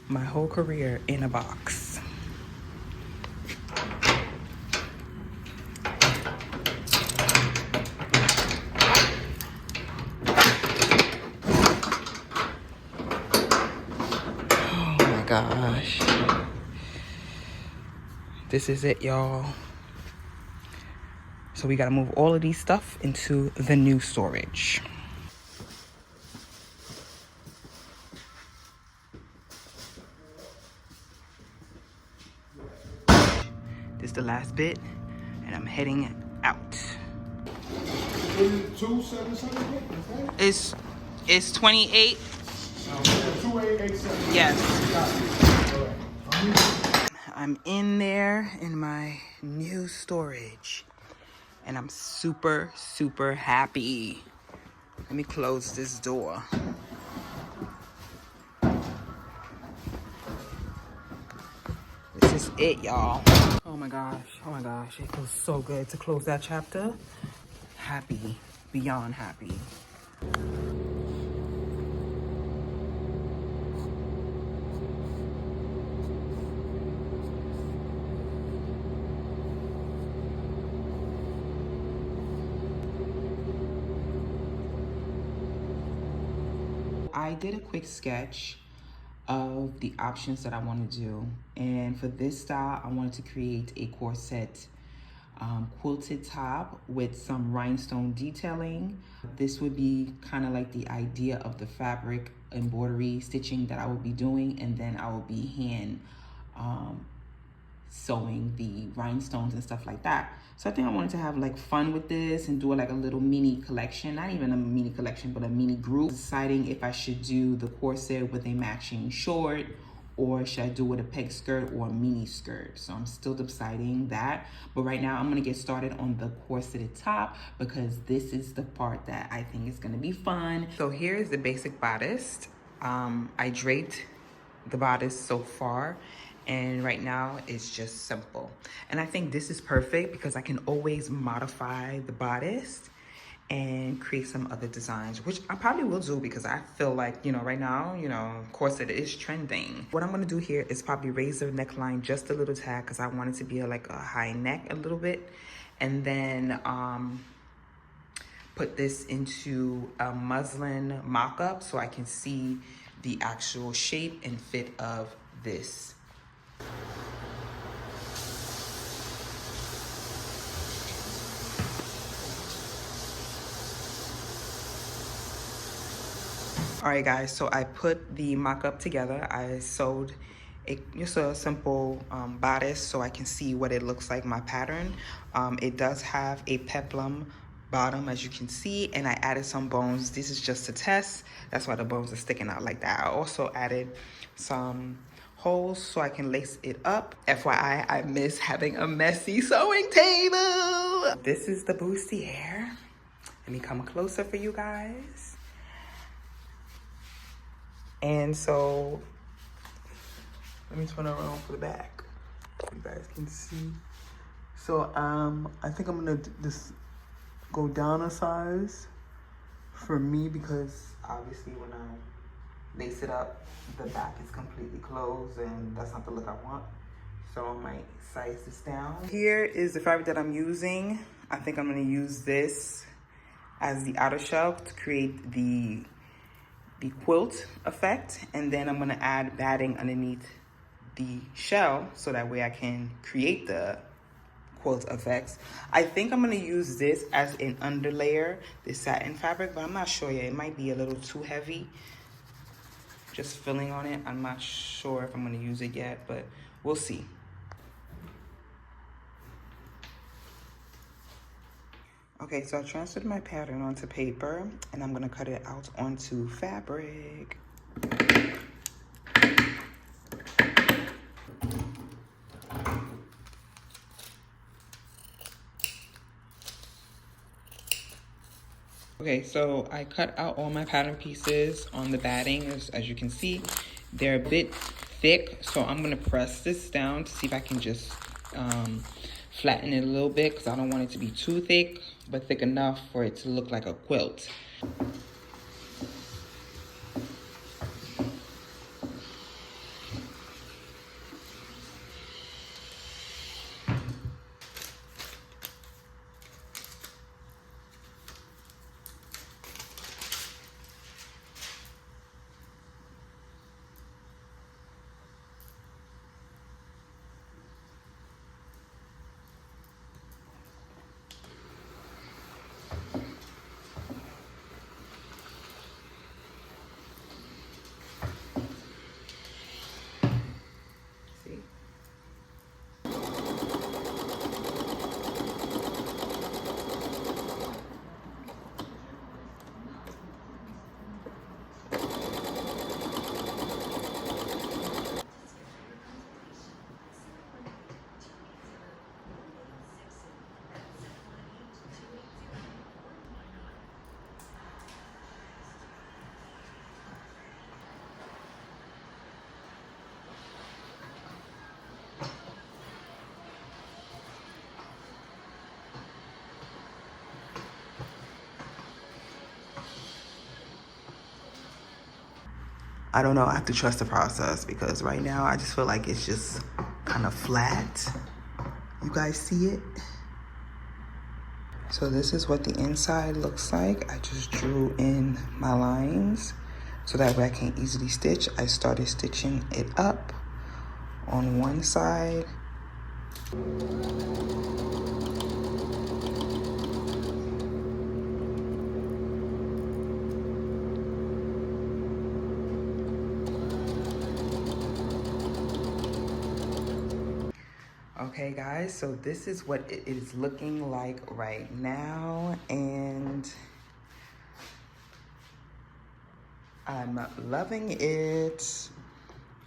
My whole career in a box. Oh my gosh. This is it, y'all. So we gotta move all of these stuff into the new storage. This is the last bit, and I'm heading out. It's 28. 2887. Yes. I'm in there in my new storage, and I'm super, super happy. Let me close this door. This is it, y'all. Oh my gosh, it feels so good to close that chapter. Happy, beyond happy. I did a quick sketch of the options that I want to do, and for this style I wanted to create a corset quilted top with some rhinestone detailing. This would be kind of like the idea of the fabric embroidery stitching that I would be doing, and then I will be hand sewing the rhinestones and stuff like that. So I think I wanted to have like fun with this and do like a little mini collection, not even a mini collection, but a mini group. Deciding if I should do the corset with a matching short, or should I do with a peg skirt or a mini skirt. So I'm still deciding that. But right now I'm gonna get started on the corseted top, because this is the part that I think is gonna be fun. So here is the basic bodice. I draped the bodice so far, and right now it's just simple. And I think this is perfect because I can always modify the bodice and create some other designs, which I probably will do because I feel like, right now, corset is trending. What I'm gonna do here is probably raise the neckline just a little tad, because I want it to be like a high neck a little bit, and then put this into a muslin mock-up so I can see the actual shape and fit of this. All right, guys, so I put the mock-up together. I sewed just a simple bodice so I can see what it looks like, my pattern. It does have a peplum bottom, as you can see, and I added some bones. This is just a test. That's why the bones are sticking out like that. I also added some holes so I can lace it up. FYI, I miss having a messy sewing table. This is the bustier. Let me come closer for you guys. And so, let me turn around for the back so you guys can see. So I think I'm gonna just go down a size for me, because obviously when I lace it up, the back is completely closed and that's not the look I want. So I might size this down. Here is the fabric that I'm using. I think I'm gonna use this as the outer shell to create the quilt effect, and then I'm gonna add batting underneath the shell so that way I can create the quilt effects. I think I'm gonna use this as an underlayer, this satin fabric, but I'm not sure yet. It might be a little too heavy. Just filling on it. I'm not sure if I'm gonna use it yet, but we'll see. Okay, so I transferred my pattern onto paper, and I'm gonna cut it out onto fabric. Okay, so I cut out all my pattern pieces on the batting. As you can see, they're a bit thick, so I'm gonna press this down to see if I can just flatten it a little bit, because I don't want it to be too thick, but thick enough for it to look like a quilt. I don't know, I have to trust the process because right now I just feel like it's just kind of flat. You guys see it? So this is what the inside looks like. I just drew in my lines so that way I can easily stitch. I started stitching it up on one side. Okay guys, so this is what it is looking like right now, and I'm loving it.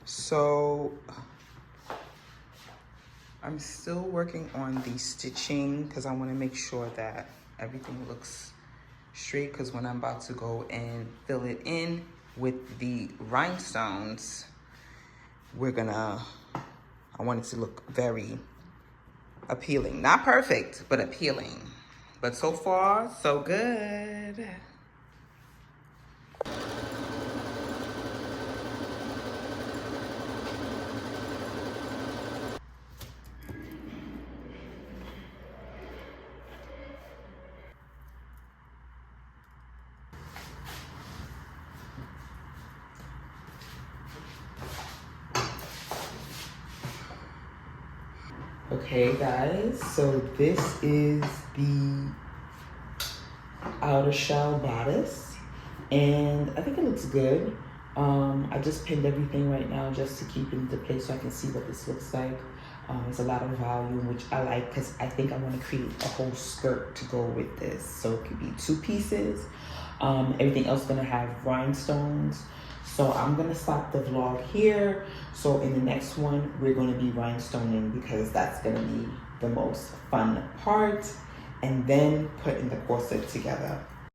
So I'm still working on the stitching because I want to make sure that everything looks straight, because when I'm about to go and fill it in with the rhinestones, I want it to look very appealing. Not perfect, but appealing. But so far, so good. Okay guys, so this is the outer shell bodice, and I think it looks good. I just pinned everything right now just to keep it into place so I can see what this looks like. It's a lot of volume, which I like because I think I want to create a whole skirt to go with this. So it could be 2 pieces. Everything else is gonna have rhinestones. So I'm gonna stop the vlog here. So in the next one, we're gonna be rhinestoning because that's gonna be the most fun part, and then putting the corset together.